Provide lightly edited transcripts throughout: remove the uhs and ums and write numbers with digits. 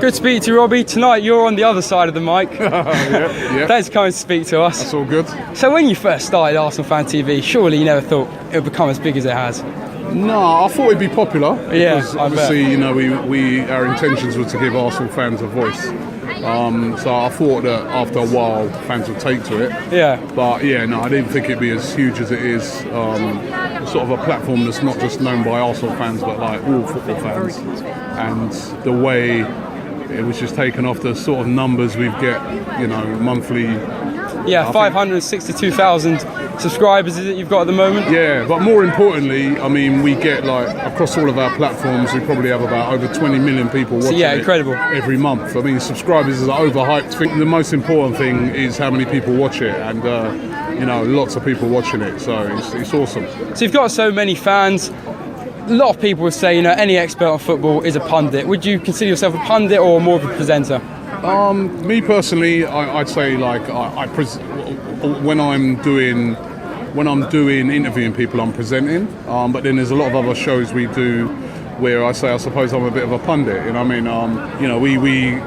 Good to speak to you, Robbie. Tonight you're on the other side of the mic. Yeah. Thanks for coming to speak to us. That's all good. So when you first started Arsenal Fan TV, surely you never thought it would become as big as it has? No, I thought it'd be popular. Yeah, because obviously, you know, our intentions were to give Arsenal fans a voice. So I thought that after a while, fans would take to it. Yeah. But yeah, no, I didn't think it'd be as huge as it is. Sort of a platform that's not just known by Arsenal fans, but like all football fans. And the way it was just taken off the sort of numbers we get, you know, monthly. Yeah, 562,000 subscribers that you've got at the moment. Yeah, but more importantly, I mean, we get like across all of our platforms, we probably have about over 20 million people watching incredible. Every month. I mean, subscribers is an overhyped thing. The most important thing is how many people watch it, and you know, lots of people watching it, so it's awesome. So you've got so many fans. A lot of people would say, you know, any expert on football is a pundit. Would you consider yourself a pundit or more of a presenter? Me personally, I'd say like when I'm doing interviewing people, I'm presenting. But then there's a lot of other shows we do where I suppose I'm a bit of a pundit. You know what I mean? You know, we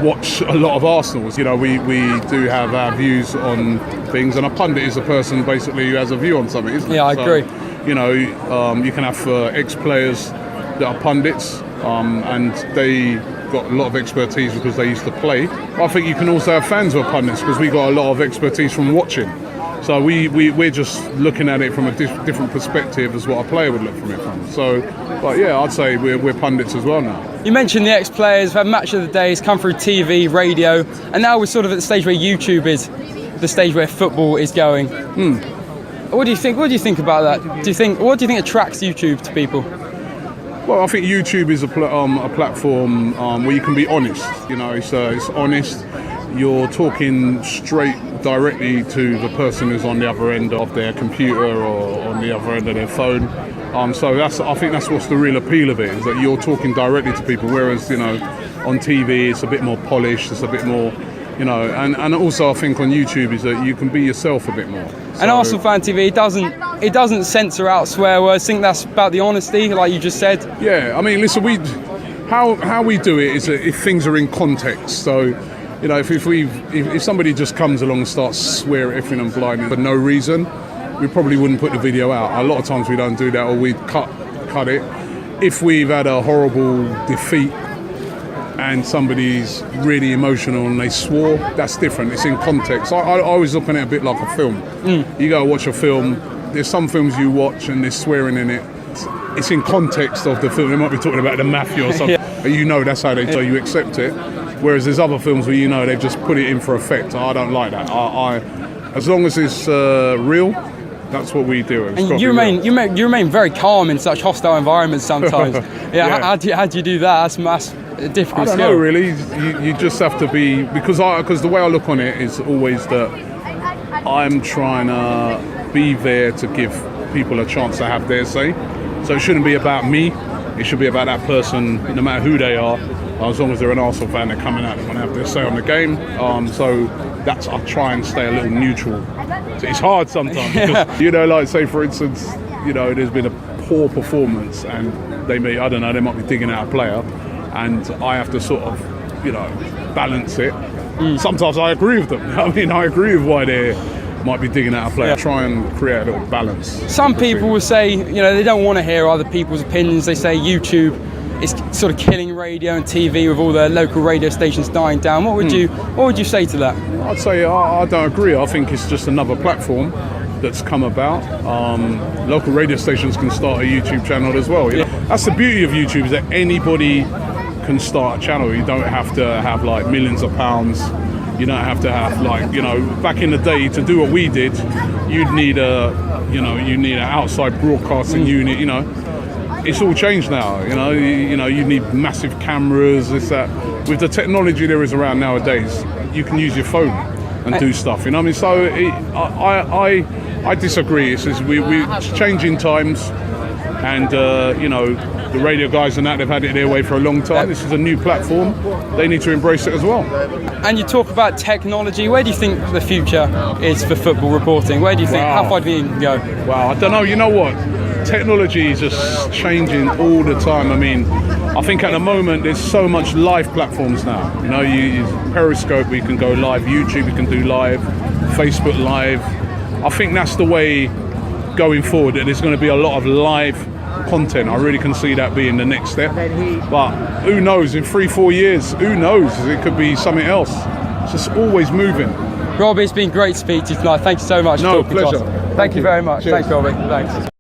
watch a lot of Arsenal's. You know, we do have our views on things, and a pundit is a person basically who has a view on something, isn't it? Yeah, I agree. You know, you can have ex-players that are pundits, and they got a lot of expertise because they used to play. I think you can also have fans who are pundits because we got a lot of expertise from watching. So we're just looking at it from a different perspective as what a player would look from it from. So, but yeah, I'd say we're pundits as well now. You mentioned the ex-players, we've had match of the days come through TV, radio, and now we're sort of at the stage where YouTube is the stage where football is going. What do you think? What do you think about that? What do you think attracts YouTube to people? Well, I think YouTube is a platform where you can be honest. You know, it's honest. You're talking straight, directly to the person who's on the other end of their computer or on the other end of their phone. So I think that's what's the real appeal of it, is that you're talking directly to people. Whereas, you know, on TV it's a bit more polished. It's a bit more, you know, and also I think on YouTube is that you can be yourself a bit more. And Arsenal Fan TV, it doesn't censor out swear words. I think that's about the honesty, like you just said. Yeah, I mean, listen, how we do it is that if things are in context. So, you know, if somebody just comes along and starts swearing everything and blinding for no reason, we probably wouldn't put the video out. A lot of times we don't do that, or we cut it. If we've had a horrible defeat and somebody's really emotional and they swore, that's different. It's in context. I always look at it a bit like a film. You go watch a film, there's some films you watch and there's swearing in it. It's in context of the film. They might be talking about the mafia or something. But you know that's how they tell you accept it. Whereas there's other films where you know they've just put it in for effect. I don't like that. As long as it's real, that's what we do. And you remain very calm in such hostile environments sometimes. Yeah. How do you do that? That's a difficult skill. I don't know, really. You just have to be, because the way I look on it is always that I'm trying to be there to give people a chance to have their say. So it shouldn't be about me. It should be about that person, no matter who they are. As long as they're an Arsenal fan, they're coming out, they want to have their say on the game. So I try and stay a little neutral. It's hard sometimes because, you know, like say for instance, you know, there's been a poor performance and they might be digging out a player, and I have to sort of, you know, balance it. Sometimes I agree with them. I mean, I agree with why they might be digging out a player. Try and create a little balance. Some people will say, you know, they don't want to hear other people's opinions. They say YouTube is sort of killing radio and TV with all the local radio stations dying down. What would you say to that? I'd say I don't agree. I think it's just another platform that's come about. Local radio stations can start a YouTube channel as well. You know? That's the beauty of YouTube, is that anybody can start a channel. You don't have to have like millions of pounds. You don't have to have like, you know, back in the day to do what we did, you'd need an outside broadcasting unit. You know, it's all changed now. You know, you need massive cameras. This that. With the technology there is around nowadays, you can use your phone and do stuff. You know what I mean? So I disagree. It's just we're changing times, and you know, the radio guys and that, they've had it their way for a long time. This is a new platform. They need to embrace it as well. And you talk about technology. Where do you think the future is for football reporting? Where do you think, how far do you go? Wow, I don't know. You know what? technology is just changing all the time. I mean, I think at the moment there's so much live platforms now. You know, you use Periscope, we can go live, YouTube, we can do live, Facebook Live. I think that's the way going forward, that there's going to be a lot of live content. I really can see that being the next step. But who knows, in 3-4 years, who knows? It could be something else. It's just always moving. Robbie, it's been great to speak to you tonight. Thank you so much for talking pleasure. to us. Thank you very much. Cheers. Thanks, Robbie. Thanks.